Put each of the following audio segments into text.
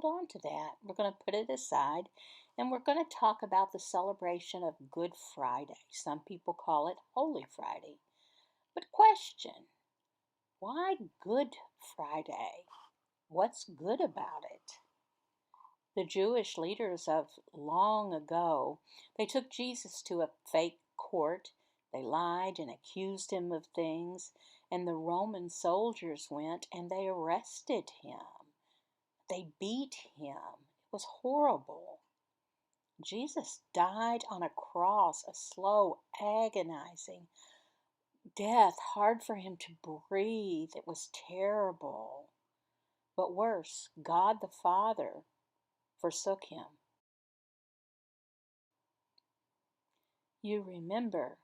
Hold on to that. We're going to put it aside and we're going to talk about the celebration of Good Friday. Some people call it Holy Friday. But question, why Good Friday? What's good about it? The Jewish leaders of long ago, they took Jesus to a fake court. They lied and accused him of things, and the Roman soldiers went and they arrested him. They beat him. It was horrible. Jesus died on a cross, a slow, agonizing death, hard for him to breathe. It was terrible. But worse, God the Father forsook him. You remember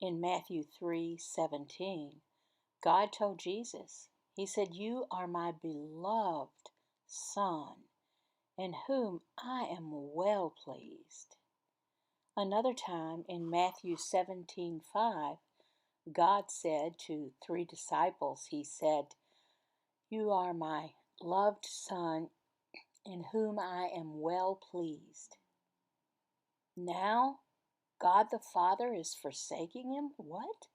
in Matthew 3:17, God told Jesus, he said, "You are my beloved Son, in whom I am well pleased." Another time in Matthew 17:5, God said to three disciples, he said, "You are my loved Son, in whom I am well pleased." Now, God the Father is forsaking him? What?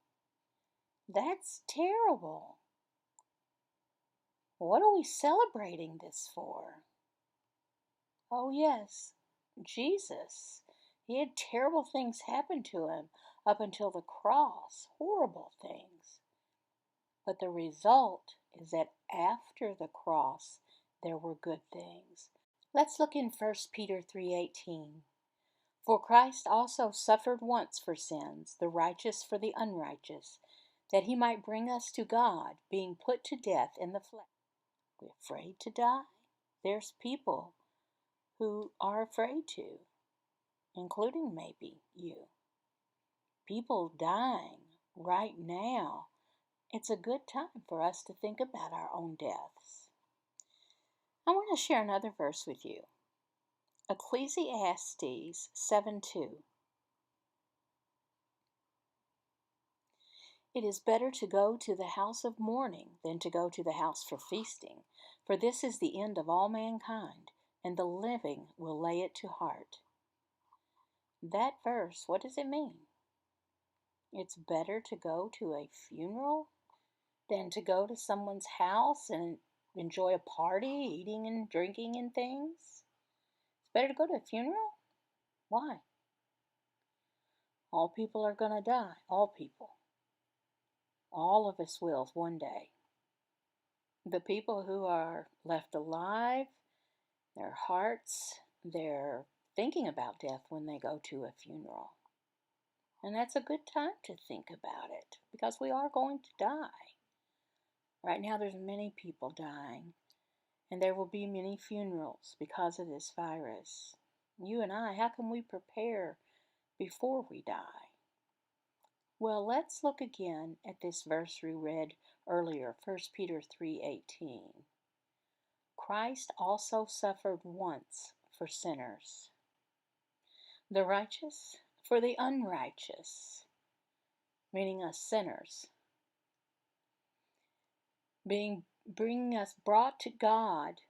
That's terrible. What are we celebrating this for? Oh, yes, Jesus. He had terrible things happen to him up until the cross, horrible things. But the result is that after the cross, there were good things. Let's look in 1 Peter 3:18. For Christ also suffered once for sins, the righteous for the unrighteous, that he might bring us to God, being put to death in the flesh. We're afraid to die? There's people who are afraid to, including maybe you. People dying right now. It's a good time for us to think about our own deaths. I want to share another verse with you. Ecclesiastes 7:2. It is better to go to the house of mourning than to go to the house for feasting, for this is the end of all mankind, and the living will lay it to heart. That verse, what does it mean? It's better to go to a funeral than to go to someone's house and enjoy a party, eating and drinking and things. It's better to go to a funeral? Why? All people are going to die. All people. All of us will one day. The people who are left alive, their hearts, they're thinking about death when they go to a funeral. And that's a good time to think about it because we are going to die. Right now there's many people dying, and there will be many funerals because of this virus. You and I, how can we prepare before we die? Well, let's look again at this verse we read earlier, 1 Peter 3:18. Christ also suffered once for sinners, the righteous for the unrighteous, meaning us sinners, bringing us brought to God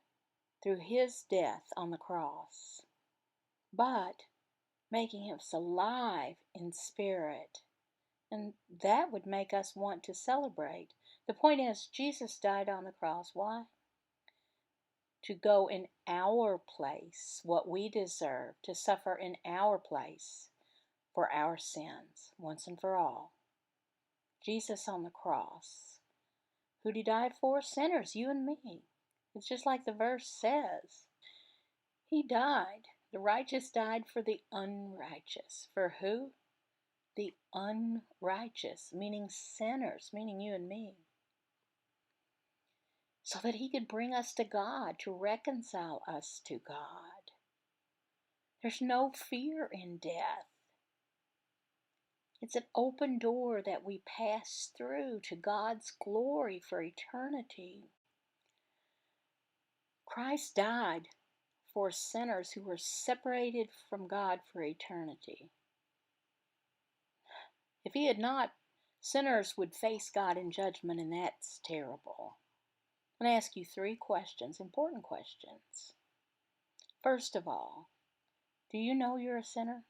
through his death on the cross, but making us alive in spirit. And that would make us want to celebrate. The point is, Jesus died on the cross. Why? To go in our place, what we deserve, to suffer in our place for our sins, once and for all. Jesus on the cross. Who did he die for? Sinners, you and me. It's just like the verse says. He died. The righteous died for the unrighteous. For who? The unrighteous, meaning sinners, meaning you and me. So that he could bring us to God, to reconcile us to God. There's no fear in death. It's an open door that we pass through to God's glory for eternity. Christ died for sinners who were separated from God for eternity. If he had not, sinners would face God in judgment, and that's terrible. I'm going to ask you 3 questions, important questions. First of all, do you know you're a sinner?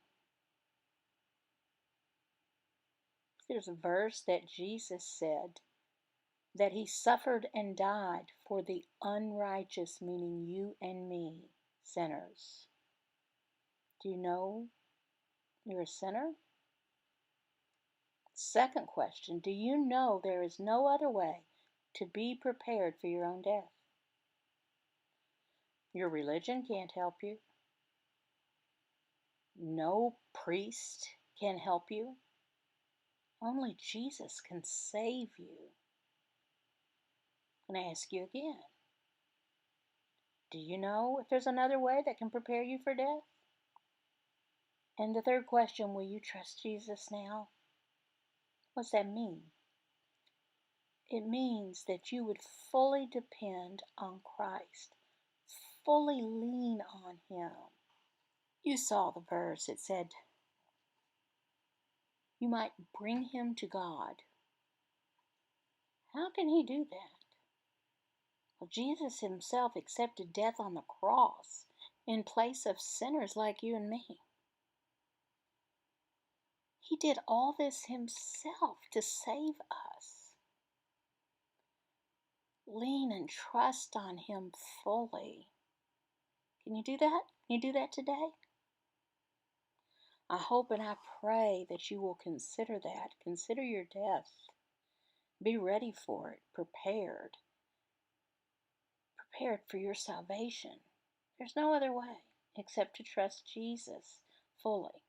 There's a verse that Jesus said that he suffered and died for the unrighteous, meaning you and me, sinners. Do you know you're a sinner? Second question, do you know there is no other way to be prepared for your own death? Your religion can't help you. No priest can help you. Only Jesus can save you. And I ask you again, do you know if there's another way that can prepare you for death? And the third question, will you trust Jesus now? What's that mean? It means that you would fully depend on Christ, fully lean on Him. You saw the verse. It said, you might bring him to God. How can He do that? Well, Jesus Himself accepted death on the cross in place of sinners like you and me. He did all this Himself to save us. Lean and trust on Him fully. Can you do that? Can you do that today? I hope and I pray that you will consider that. Consider your death. Be ready for it, prepared for your salvation. There's no other way except to trust Jesus fully.